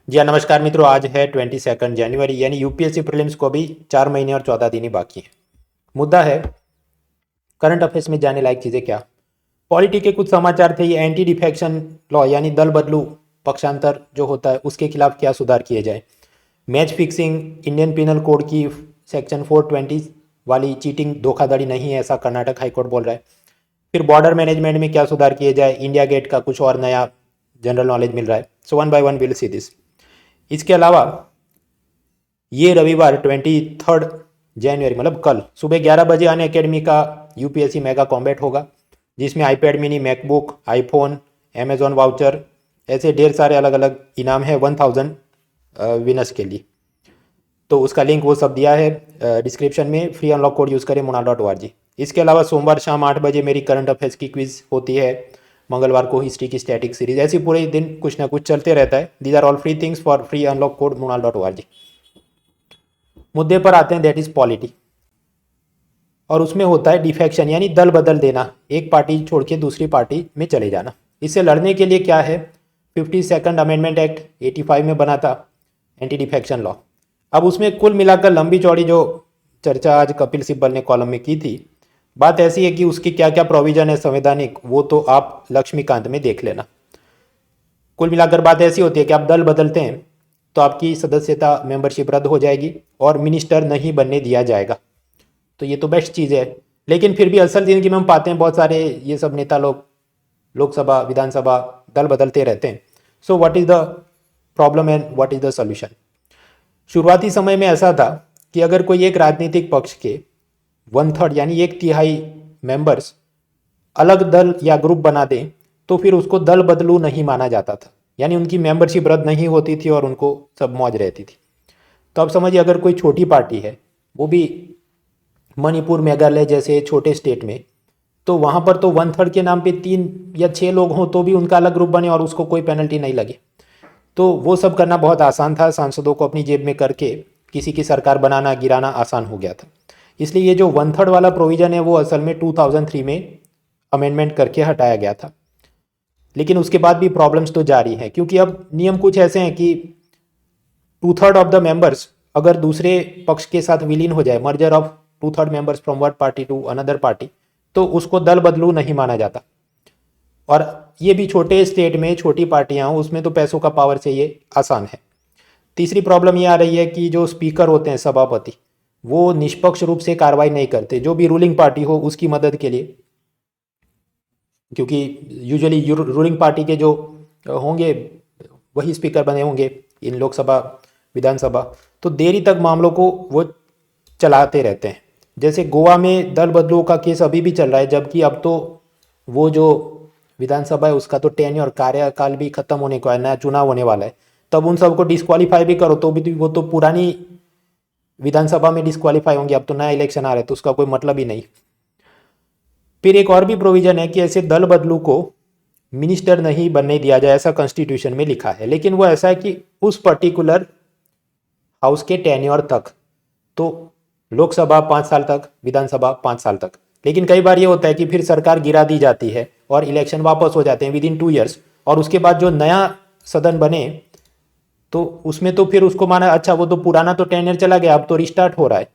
जी हाँ, नमस्कार मित्रों। आज है 22 जनवरी यानी यूपीएससी प्रीलिम्स को भी 4 महीने और 14 दिन ही बाकी है। मुद्दा है करंट अफेयर्स में जाने लायक चीज़ें क्या। पॉलिटी के कुछ समाचार थे। ये एंटी डिफेक्शन लॉ यानी दल बदलू पक्षांतर जो होता है उसके खिलाफ क्या सुधार किए जाए। Match fixing, Indian penal code की सेक्शन 420 वाली चीटिंग धोखाधड़ी नहीं है ऐसा कर्नाटक हाईकोर्ट बोल रहा है। फिर बॉर्डर मैनेजमेंट में क्या सुधार किए जाए, इंडिया गेट का कुछ और नया जनरल नॉलेज मिल रहा है। So one by one will see this. इसके अलावा ये रविवार 23 जनवरी मतलब कल सुबह 11 बजे अन अकेडमी का यूपीएससी मेगा कॉम्बैट होगा, जिसमें iPad mini, MacBook, iPhone, Amazon voucher ऐसे ढेर सारे अलग अलग इनाम है 1000 विनर्स के लिए। तो उसका लिंक वो सब दिया है डिस्क्रिप्शन में। फ्री अनलॉक कोड यूज़ करें monal.org। इसके अलावा सोमवार शाम 8 बजे मेरी करंट अफेयर्स की क्विज होती है। मंगलवार को हिस्ट्री की स्टैटिक सीरीज। ऐसी पूरे दिन कुछ ना कुछ चलते रहता है। These are all free things for free unlock code monal.org। मुद्दे पर आते हैं, दैट इज पॉलिटी। और उसमें होता है डिफेक्शन यानी दल बदल देना, एक पार्टी छोड़ के दूसरी पार्टी में चले जाना। इससे लड़ने के लिए क्या है, 52nd अमेंडमेंट एक्ट 85 में बना था एंटी डिफेक्शन लॉ। अब उसमें कुल मिलाकर लंबी चौड़ी जो चर्चा आज कपिल सिब्बल ने कॉलम में की थी, बात ऐसी है कि उसकी क्या क्या प्रोविजन है संवैधानिक, वो तो आप लक्ष्मीकांत में देख लेना। कुल मिलाकर बात ऐसी होती है कि आप दल बदलते हैं तो आपकी सदस्यता मेंबरशिप रद्द हो जाएगी और मिनिस्टर नहीं बनने दिया जाएगा। तो ये तो बेस्ट चीज़ है। लेकिन फिर भी असल ज़िंदगी में हम पाते हैं बहुत सारे ये सब नेता लोग लोकसभा विधानसभा दल बदलते रहते हैं। So what is the problem and what is the solution. शुरुआती समय में ऐसा था कि अगर कोई एक राजनीतिक पक्ष के 1/3 यानी 1/3 मेंबर्स अलग दल या ग्रुप बना दें तो फिर उसको दल बदलू नहीं माना जाता था, यानी उनकी मेंबरशिप रद्द नहीं होती थी और उनको सब मौज रहती थी। तो अब समझिए अगर कोई छोटी पार्टी है, वो भी मणिपुर, मेघालय जैसे छोटे स्टेट में, तो वहाँ पर तो 1/3 के नाम पे 3 या 6 लोग हों तो भी उनका अलग ग्रुप बने और उसको कोई पेनल्टी नहीं लगे। तो वो सब करना बहुत आसान था, सांसदों को अपनी जेब में करके किसी की सरकार बनाना गिराना आसान हो गया था। इसलिए ये जो 1/3 वाला प्रोविज़न है वो असल में 2003 में अमेंडमेंट करके हटाया गया था। लेकिन उसके बाद भी प्रॉब्लम्स तो जारी हैं, क्योंकि अब नियम कुछ ऐसे हैं कि 2/3 ऑफ द मेंबर्स अगर दूसरे पक्ष के साथ विलीन हो जाए, merger of 2/3 members from one party to another party, तो उसको दल बदलू नहीं माना जाता। और ये भी छोटे स्टेट में छोटी पार्टियां हों उसमें तो पैसों का पावर से ये आसान है। तीसरी प्रॉब्लम ये आ रही है कि जो स्पीकर होते हैं, सभापति, वो निष्पक्ष रूप से कार्रवाई नहीं करते जो भी रूलिंग पार्टी हो उसकी मदद के लिए। क्योंकि यूजुअली रूलिंग पार्टी के जो होंगे वही स्पीकर बने होंगे इन लोकसभा विधानसभा, तो देरी तक मामलों को वो चलाते रहते हैं। जैसे गोवा में दल बदलू का केस अभी भी चल रहा है, जबकि अब तो वो जो विधानसभा है उसका तो टेन्योर कार्यकाल भी खत्म होने को है, नया चुनाव होने वाला है। तब उन सबको डिस्क्वालीफाई भी करो तो भी वो तो पुरानी विधानसभा में डिस्क्वालीफाई होंगे। अब तो नया इलेक्शन आ रहा है तो उसका कोई मतलब ही नहीं। फिर एक और भी प्रोविजन है कि ऐसे दल बदलू को मिनिस्टर नहीं बनने दिया जाए, ऐसा कॉन्स्टिट्यूशन में लिखा है। लेकिन वो ऐसा है कि उस पर्टिकुलर हाउस के टेन्योर तक, तो लोकसभा 5 साल तक, विधानसभा 5 साल तक। लेकिन कई बार ये होता है कि फिर सरकार गिरा दी जाती है और इलेक्शन वापस हो जाते हैं विद इन 2 ईयर्स, और उसके बाद जो नया सदन बने तो उसमें तो फिर उसको माना अच्छा वो तो पुराना तो टेन्योर चला गया, अब तो रिस्टार्ट हो रहा है,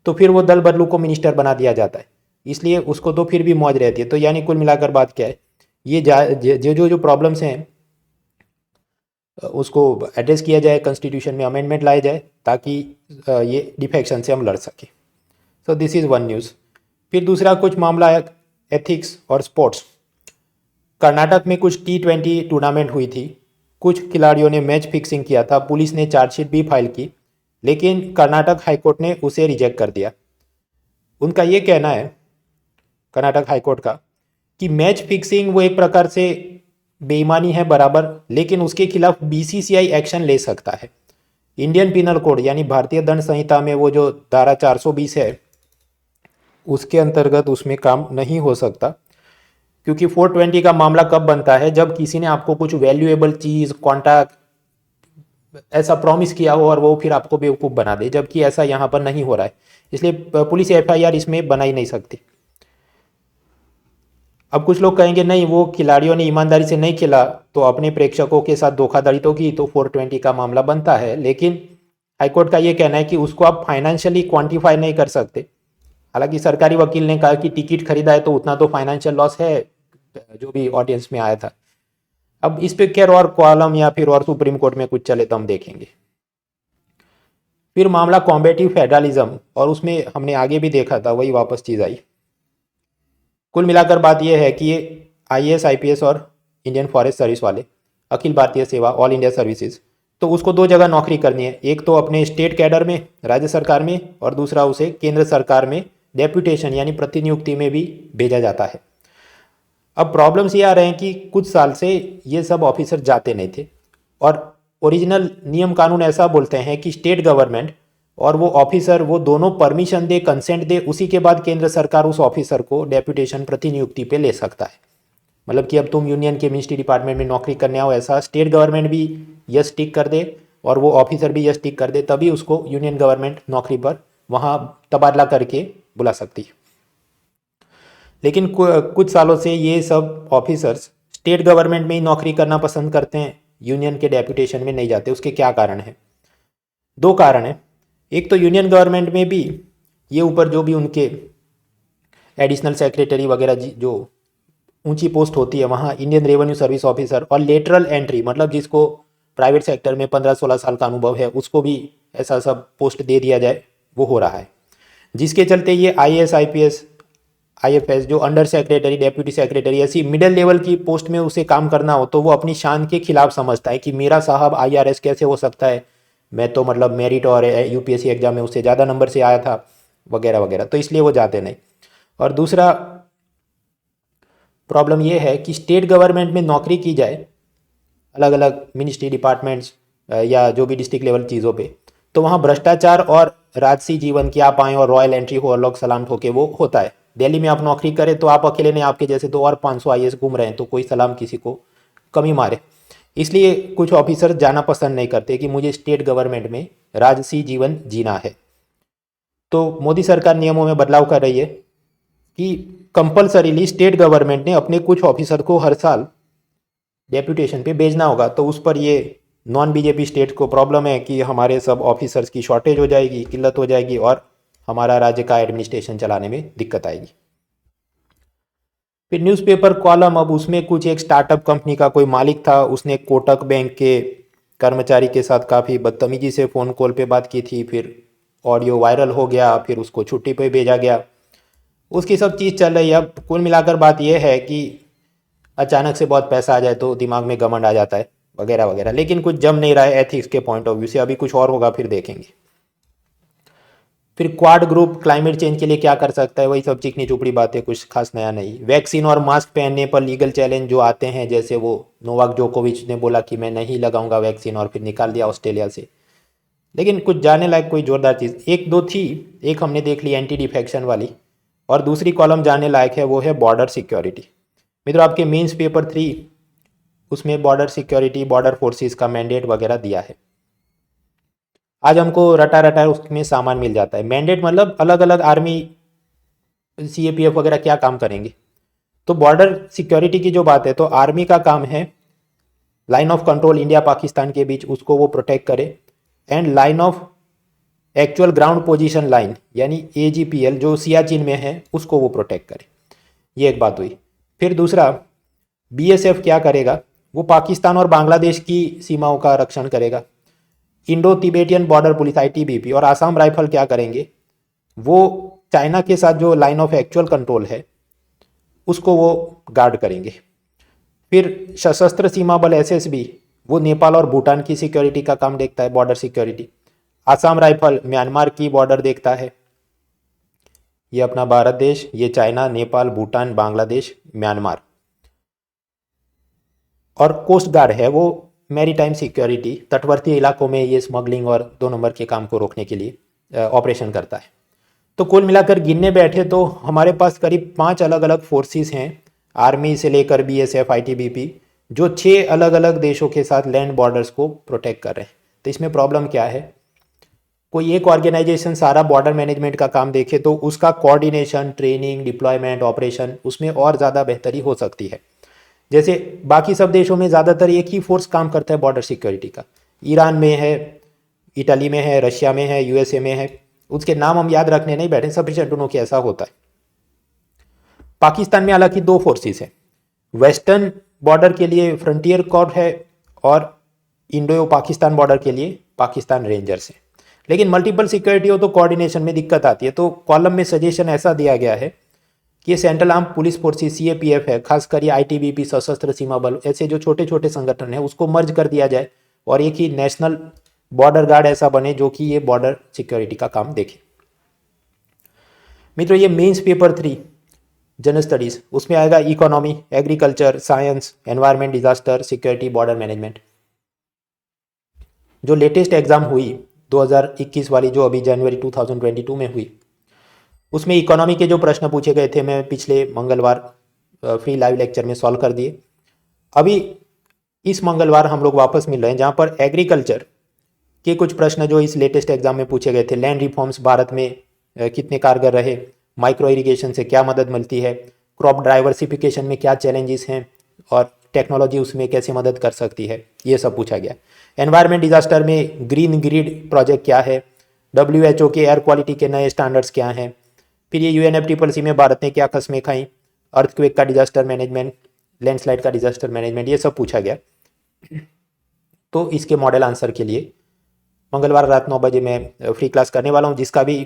तो फिर वो दल बदलू को मिनिस्टर बना दिया जाता है। इसलिए उसको तो फिर भी मौज रहती है। तो यानी कुल मिलाकर बात क्या है, ये जो जो जो प्रॉब्लम्स हैं उसको एड्रेस किया जाए, कॉन्स्टिट्यूशन में अमेंडमेंट लाए जाए ताकि ये डिफेक्शन से हम लड़ सकें। So this is one news. फिर दूसरा कुछ मामला है एथिक्स और स्पोर्ट्स। कर्नाटक में कुछ T20 टूर्नामेंट हुई थी, कुछ खिलाड़ियों ने मैच फिक्सिंग किया था, पुलिस ने चार्जशीट भी फाइल की, लेकिन कर्नाटक हाईकोर्ट ने उसे रिजेक्ट कर दिया। उनका ये कहना है कर्नाटक हाईकोर्ट का कि मैच फिक्सिंग वो एक प्रकार से बेईमानी है बराबर, लेकिन उसके खिलाफ बीसीसीआई एक्शन ले सकता है। इंडियन पिनल कोड यानी भारतीय दंड संहिता में वो जो धारा 420 है उसके अंतर्गत उसमें काम नहीं हो सकता, क्योंकि 420 का मामला कब बनता है, जब किसी ने आपको कुछ वैल्यूएबल चीज़ कॉन्टैक्ट ऐसा प्रॉमिस किया हो और वो फिर आपको बेवकूफ़ बना दे, जबकि ऐसा यहाँ पर नहीं हो रहा है। इसलिए पुलिस एफआईआर इसमें बना ही नहीं सकती। अब कुछ लोग कहेंगे नहीं, वो खिलाड़ियों ने ईमानदारी से नहीं खेला तो अपने प्रेक्षकों के साथ धोखाधड़ी तो की, तो 420 का मामला बनता है। लेकिन हाईकोर्ट का ये कहना है कि उसको आप फाइनेंशियली क्वांटिफाई नहीं कर सकते। हालांकि सरकारी वकील ने कहा कि टिकट खरीदा है तो उतना तो फाइनेंशियल लॉस है जो भी ऑडियंस में आया था। अब इस पे खैर और कॉलम या फिर और सुप्रीम कोर्ट में कुछ चले तो हम देखेंगे। फिर मामला कॉम्बेटिव फेडरलिज्म, और उसमें हमने आगे भी देखा था, वही वापस चीज़ आई। कुल मिलाकर बात यह है कि ये IAS IPS और इंडियन फॉरेस्ट सर्विस वाले, अखिल भारतीय सेवा ऑल इंडिया सर्विसेज, तो उसको दो जगह नौकरी करनी है। एक तो अपने स्टेट कैडर में राज्य सरकार में, और दूसरा उसे केंद्र सरकार में डेप्यूटेशन यानी प्रतिनियुक्ति में भी भेजा जाता है। अब प्रॉब्लम्स ये आ रहे हैं कि कुछ साल से ये सब ऑफिसर जाते नहीं थे, और ओरिजिनल नियम कानून ऐसा बोलते हैं कि स्टेट गवर्नमेंट और वो ऑफिसर वो दोनों परमिशन दे, कंसेंट दे, उसी के बाद केंद्र सरकार उस ऑफिसर को डेप्यूटेशन प्रतिनियुक्ति पे ले सकता है। मतलब कि अब तुम यूनियन के मिनिस्ट्री डिपार्टमेंट में नौकरी करने आओ, ऐसा स्टेट गवर्नमेंट भी यस टिक कर दे और वो ऑफिसर भी यस टिक कर दे, तभी उसको यूनियन गवर्नमेंट नौकरी पर वहाँ तबादला करके बुला सकती है। लेकिन कुछ सालों से ये सब ऑफिसर्स स्टेट गवर्नमेंट में ही नौकरी करना पसंद करते हैं, यूनियन के डेप्यूटेशन में नहीं जाते। उसके क्या कारण है? दो कारण है। एक तो यूनियन गवर्नमेंट में भी ये ऊपर जो भी उनके एडिशनल सेक्रेटरी वगैरह जो ऊंची पोस्ट होती है, वहाँ इंडियन रेवेन्यू सर्विस ऑफिसर और लेटरल एंट्री, मतलब जिसको प्राइवेट सेक्टर में 15-16 साल का अनुभव है उसको भी ऐसा सब पोस्ट दे दिया जाए, वो हो रहा है। जिसके चलते ये IAS IPS IFS जो अंडर सेक्रेटरी, डेप्यूटी सेक्रेटरी, ऐसी मिडिल लेवल की पोस्ट में उसे काम करना हो तो वो अपनी शान के खिलाफ समझता है कि मेरा साहब IRS कैसे हो सकता है, मैं तो मतलब मेरिट और UPSC एग्जाम में उससे ज़्यादा नंबर से आया था वगैरह वगैरह, तो इसलिए वो जाते नहीं। और दूसरा प्रॉब्लम ये है कि स्टेट गवर्नमेंट में नौकरी की जाए अलग अलग मिनिस्ट्री डिपार्टमेंट्स या जो भी डिस्ट्रिक्ट लेवल चीज़ों पे, तो वहाँ भ्रष्टाचार और राजसी जीवन की आप आएँ और रॉयल एंट्री हो और लोग सलाम ठोके, वो होता है। दिल्ली में आप नौकरी करें तो आप अकेले नहीं, आपके जैसे तो और 500 IAS घूम रहे हैं, तो कोई सलाम किसी को कमी मारे। इसलिए कुछ ऑफिसर जाना पसंद नहीं करते कि मुझे स्टेट गवर्नमेंट में राजसी जीवन जीना है। तो मोदी सरकार नियमों में बदलाव कर रही है कि कंपलसरीली स्टेट गवर्नमेंट ने अपने कुछ ऑफिसर को हर साल डेप्यूटेशन पे भेजना होगा। तो उस पर ये नॉन BJP स्टेट को प्रॉब्लम है कि हमारे सब ऑफिसर्स की शॉर्टेज हो जाएगी, किल्लत हो जाएगी, और हमारा राज्य का एडमिनिस्ट्रेशन चलाने में दिक्कत आएगी। फिर न्यूज़पेपर कॉलम, अब उसमें कुछ एक स्टार्टअप कंपनी का कोई मालिक था, उसने कोटक बैंक के कर्मचारी के साथ काफ़ी बदतमीजी से फ़ोन कॉल पे बात की थी, फिर ऑडियो वायरल हो गया, फिर उसको छुट्टी पे भेजा गया, उसकी सब चीज़ चल रही है। अब कुल मिलाकर बात यह है कि अचानक से बहुत पैसा आ जाए तो दिमाग में घमंड आ जाता है वगैरह वगैरह, लेकिन कुछ जम नहीं रहा है एथिक्स के पॉइंट ऑफ व्यू से। अभी कुछ और होगा, फिर देखेंगे। फिर क्वाड ग्रुप क्लाइमेट चेंज के लिए क्या कर सकता है, वही सब चिकनी चुपड़ी बातें, कुछ खास नया नहीं। वैक्सीन और मास्क पहनने पर लीगल चैलेंज जो आते हैं, जैसे वो नोवाक जोकोविच ने बोला कि मैं नहीं लगाऊंगा वैक्सीन और फिर निकाल दिया ऑस्ट्रेलिया से। लेकिन कुछ जाने लायक कोई जोरदार चीज़ एक दो थी, एक हमने देख ली एंटी डिफेक्शन वाली, और दूसरी कॉलम जाने लायक है, वो है बॉर्डर सिक्योरिटी। मित्रों, आपके मेंस पेपर 3 उसमें बॉर्डर सिक्योरिटी, बॉर्डर फोर्सेस का मैंडेट वगैरह दिया है। आज हमको रटा रटा उसमें सामान मिल जाता है। मैंडेट मतलब अलग अलग आर्मी, CAPF वगैरह क्या काम करेंगे। तो बॉर्डर सिक्योरिटी की जो बात है, तो आर्मी का काम है line of control India Pakistan के बीच, उसको वो प्रोटेक्ट करे, and line of actual ground position line यानी AGPL जो सियाचिन में है, उसको वो प्रोटेक्ट करे। ये एक बात हुई। फिर दूसरा, BSF क्या करेगा, वो पाकिस्तान और बांग्लादेश की सीमाओं का रक्षण करेगा। Indo Tibetan border police ITBP और आसाम राइफल क्या करेंगे, वो चाइना के साथ जो लाइन ऑफ एक्चुअल कंट्रोल है उसको वो गार्ड करेंगे। फिर सशस्त्र सीमा बल SSB वो नेपाल और भूटान की सिक्योरिटी का काम देखता है, border security. Assam rifle Myanmar की बॉर्डर देखता है, ये अपना भारत देश, ये चाइना, नेपाल, भूटान, बांग्लादेश, म्यांमार। और कोस्ट गार्ड है वो मैरीटाइम सिक्योरिटी, तटवर्ती इलाकों में ये स्मगलिंग और 2 नंबर के काम को रोकने के लिए ऑपरेशन करता है। तो कुल मिलाकर गिनने बैठे तो हमारे पास करीब 5 अलग अलग फोर्सेस हैं, आर्मी से लेकर BSF ITBP, जो 6 अलग अलग देशों के साथ लैंड बॉर्डर्स को प्रोटेक्ट कर रहे हैं। तो इसमें प्रॉब्लम क्या है? कोई एक ऑर्गेनाइजेशन सारा बॉर्डर मैनेजमेंट का काम देखे तो उसका कोऑर्डिनेशन, ट्रेनिंग, डिप्लॉयमेंट, ऑपरेशन उसमें और ज़्यादा बेहतरी हो सकती है। जैसे बाकी सब देशों में ज़्यादातर एक ही फोर्स काम करता है बॉर्डर सिक्योरिटी का। ईरान में है, इटली में है, रशिया में है, यूएसए में है, उसके नाम हम याद रखने नहीं बैठे, सफिशिएंट टू नो कि ऐसा होता है। पाकिस्तान में हालांकि दो फोर्सेस हैं, वेस्टर्न बॉर्डर के लिए फ्रंटियर कॉर्प है और इंडो पाकिस्तान बॉर्डर के लिए पाकिस्तान रेंजर्स है। लेकिन मल्टीपल सिक्योरिटी हो तो कोऑर्डिनेशन में दिक्कत आती है। तो कॉलम में सजेशन ऐसा दिया गया है कि ये central arm police forces CAPF है, खासकर ये आईटीबीपी, सशस्त्र सीमा बल, ऐसे जो छोटे छोटे संगठन है उसको मर्ज कर दिया जाए और एक ही नेशनल बॉर्डर गार्ड ऐसा बने जो कि ये बॉर्डर सिक्योरिटी का काम देखे। मित्रों, ये मेंस पेपर 3 जनरल स्टडीज, उसमें आएगा economy, agriculture, science, environment, disaster, security, border management. जो लेटेस्ट एग्जाम हुई 2021 वाली, जो अभी जनवरी 2022 में हुई, उसमें इकोनॉमी के जो प्रश्न पूछे गए थे मैं पिछले मंगलवार फ्री लाइव लेक्चर में सॉल्व कर दिए। अभी इस मंगलवार हम लोग वापस मिल रहे हैं जहाँ पर एग्रीकल्चर के कुछ प्रश्न जो इस लेटेस्ट एग्जाम में पूछे गए थे, लैंड रिफॉर्म्स भारत में कितने कारगर रहे, माइक्रो इरिगेशन से क्या मदद मिलती है, क्रॉप डाइवर्सिफिकेशन में क्या चैलेंजेस हैं और टेक्नोलॉजी उसमें कैसे मदद कर सकती है, ये सब पूछा गया। एनवायरमेंट डिजास्टर में ग्रीन ग्रिड प्रोजेक्ट क्या है, WHO के एयर क्वालिटी के नए स्टैंडर्ड्स क्या हैं, फिर ये UNFCCC में भारत ने क्या कस्में खाई, अर्थक्वेक का डिजास्टर मैनेजमेंट, लैंडस्लाइड का डिजास्टर मैनेजमेंट, ये सब पूछा गया। तो इसके मॉडल आंसर के लिए मंगलवार रात 9 बजे मैं फ्री क्लास करने वाला हूँ, जिसका भी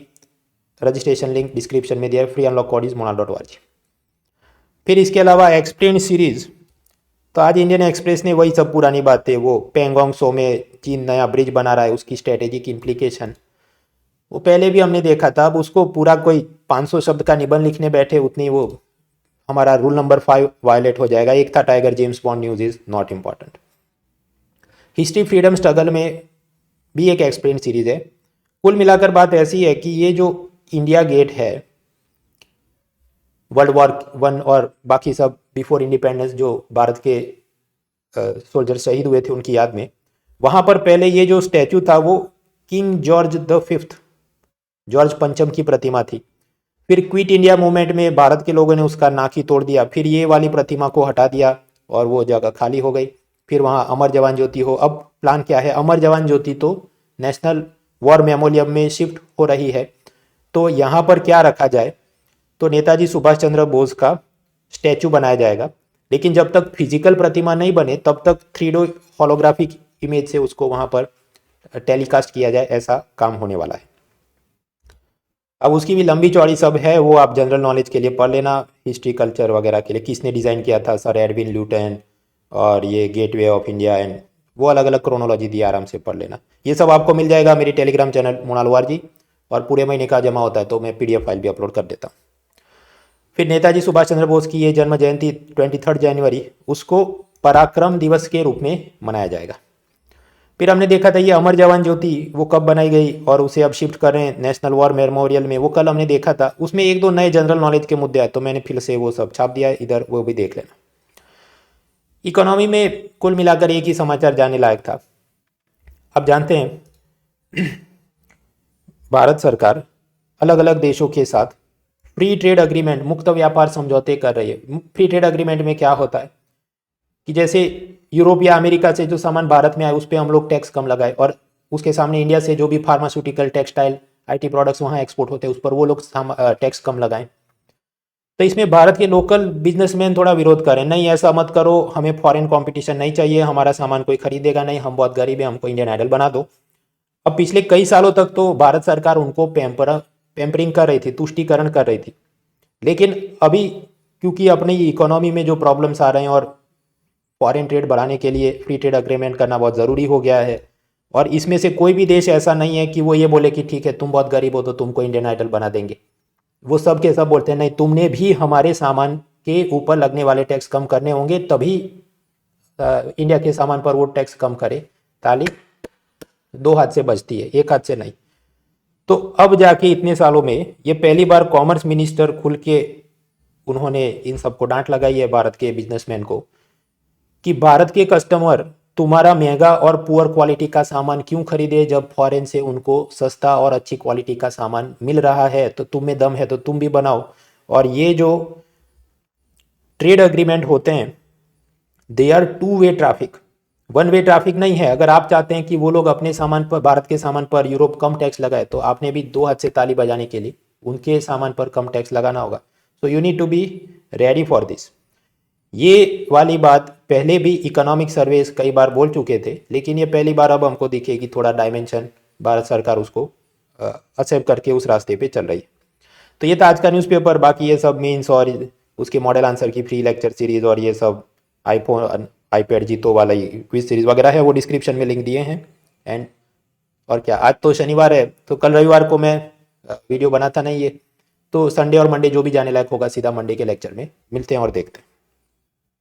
रजिस्ट्रेशन लिंक डिस्क्रिप्शन में दिया है। Free unlock code is monal.org। फिर इसके अलावा एक्सप्लेन सीरीज, तो आज इंडियन एक्सप्रेस ने वही सब पुरानी बातें, वो पेंगोंग सो में चीन नया ब्रिज बना रहा है, उसकी स्ट्रेटेजिक इम्प्लीकेशन, वो पहले भी हमने देखा था। अब उसको पूरा कोई 500 शब्द का निबंध लिखने बैठे उतनी वो हमारा रूल नंबर 5 वायलेट हो जाएगा। एक था tiger James bond news is not important. History freedom struggle में भी एक एक्सप्लेन सीरीज है। कुल मिलाकर बात ऐसी है कि ये जो इंडिया गेट है, वर्ल्ड वॉर 1 और बाकी सब बिफोर इंडिपेंडेंस जो भारत के सोल्जर शहीद हुए थे उनकी याद में, वहाँ पर पहले ये जो स्टैचू था वो किंग जॉर्ज V, जॉर्ज पंचम की प्रतिमा थी। फिर क्विट इंडिया मूवमेंट में भारत के लोगों ने उसका नाक ही तोड़ दिया, फिर ये वाली प्रतिमा को हटा दिया और वो जगह खाली हो गई। फिर वहाँ अमर जवान ज्योति हो, अब प्लान क्या है, अमर जवान ज्योति तो नेशनल वॉर मेमोरियम में शिफ्ट हो रही है। तो यहाँ पर क्या रखा जाए, तो नेताजी सुभाष चंद्र बोस का स्टैचू बनाया जाएगा, लेकिन जब तक फिजिकल प्रतिमा नहीं बने तब तक 3D होलोग्राफिक इमेज से उसको वहाँ पर टेलीकास्ट किया जाए, ऐसा काम होने वाला है। अब उसकी भी लंबी चौड़ी सब है, वो आप जनरल नॉलेज के लिए पढ़ लेना, हिस्ट्री कल्चर वगैरह के लिए किसने डिज़ाइन किया था, सर एडविन ल्यूटन, और ये गेटवे ऑफ इंडिया, एंड वो अलग अलग क्रोनोलॉजी दी, आराम से पढ़ लेना। ये सब आपको मिल जाएगा मेरे टेलीग्राम चैनल monal.org, और पूरे महीने का जमा होता है तो मैं PDF फाइल भी अपलोड कर देता हूँ। फिर नेताजी सुभाष चंद्र बोस की ये जन्म जयंती 23 जनवरी, उसको पराक्रम दिवस के रूप में मनाया जाएगा। फिर हमने देखा था ये अमर जवान ज्योति वो कब बनाई गई और उसे अब शिफ्ट कर रहे हैं नेशनल वॉर मेमोरियल में, वो कल हमने देखा था। उसमें 1-2 नए जनरल नॉलेज के मुद्दे आए तो मैंने फिर से वो सब छाप दिया है इधर, वो भी देख लेना। इकोनॉमी में कुल मिलाकर एक ही समाचार जानने लायक था। अब जानते हैं भारत सरकार अलग अलग देशों के साथ फ्री ट्रेड अग्रीमेंट, मुक्त व्यापार समझौते कर रही है। फ्री ट्रेड अग्रीमेंट में क्या होता है कि जैसे यूरोप या अमेरिका से जो सामान भारत में आए उस पर हम लोग टैक्स कम लगाए, और उसके सामने इंडिया से जो भी फार्मास्यूटिकल, टेक्सटाइल, IT प्रोडक्ट्स वहाँ एक्सपोर्ट होते हैं उस पर वो लोग टैक्स कम लगाएं। तो इसमें भारत के लोकल बिजनेसमैन थोड़ा विरोध करें, नहीं ऐसा मत करो, हमें फॉरेन कंपटीशन नहीं चाहिए, हमारा सामान कोई खरीदेगा नहीं, हम बहुत गरीब हैं, हमको इंडियन आइडल बना दो। अब पिछले कई सालों तक तो भारत सरकार उनको पैम्परिंग कर रही थी, तुष्टीकरण कर रही थी। लेकिन अभी क्योंकि अपनी इकोनॉमी में जो प्रॉब्लम्स आ रहे हैं और फॉरेन ट्रेड बढ़ाने के लिए फ्री ट्रेड अग्रीमेंट करना बहुत ज़रूरी हो गया है, और इसमें से कोई भी देश ऐसा नहीं है कि वो ये बोले कि ठीक है तुम बहुत गरीब हो तो तुमको इंडियन आइडल बना देंगे। वो सब के सब बोलते हैं नहीं, तुमने भी हमारे सामान के ऊपर लगने वाले टैक्स कम करने होंगे, तभी इंडिया के सामान पर वो टैक्स कम करे। ताली 2 हाथ से बजती है, 1 हाथ से नहीं। तो अब जाके इतने सालों में ये पहली बार कॉमर्स मिनिस्टर खुल के उन्होंने इन सबको डांट लगाई है भारत के बिजनेसमैन को, कि भारत के कस्टमर तुम्हारा महंगा और पुअर क्वालिटी का सामान क्यों खरीदे जब फॉरेन से उनको सस्ता और अच्छी क्वालिटी का सामान मिल रहा है। तो तुम में दम है तो तुम भी बनाओ। और ये जो ट्रेड अग्रीमेंट होते हैं they are two way traffic, one way traffic नहीं है। अगर आप चाहते हैं कि वो लोग अपने सामान पर, भारत के सामान पर यूरोप कम टैक्स लगाए, तो आपने भी दो हाथ से ताली बजाने के लिए उनके सामान पर कम टैक्स लगाना होगा। So you need to be ready for this. ये वाली बात पहले भी इकोनॉमिक सर्वेस कई बार बोल चुके थे, लेकिन ये पहली बार अब हमको दिखेगी थोड़ा डायमेंशन, भारत सरकार उसको एक्सेप्ट करके उस रास्ते पे चल रही है। तो ये था आज का न्यूज़पेपर। बाकी ये सब मीन्स और उसके मॉडल आंसर की फ्री लेक्चर सीरीज और ये सब आईफोन आईपैड जीतो वाला क्विज सीरीज वगैरह है, वो डिस्क्रिप्शन में लिंक दिए हैं। एंड और क्या, आज तो शनिवार है तो कल रविवार को मैं वीडियो बनाता नहीं है, तो संडे और मंडे जो भी जाने लायक होगा सीधा मंडे के लेक्चर में मिलते हैं और देखते हैं।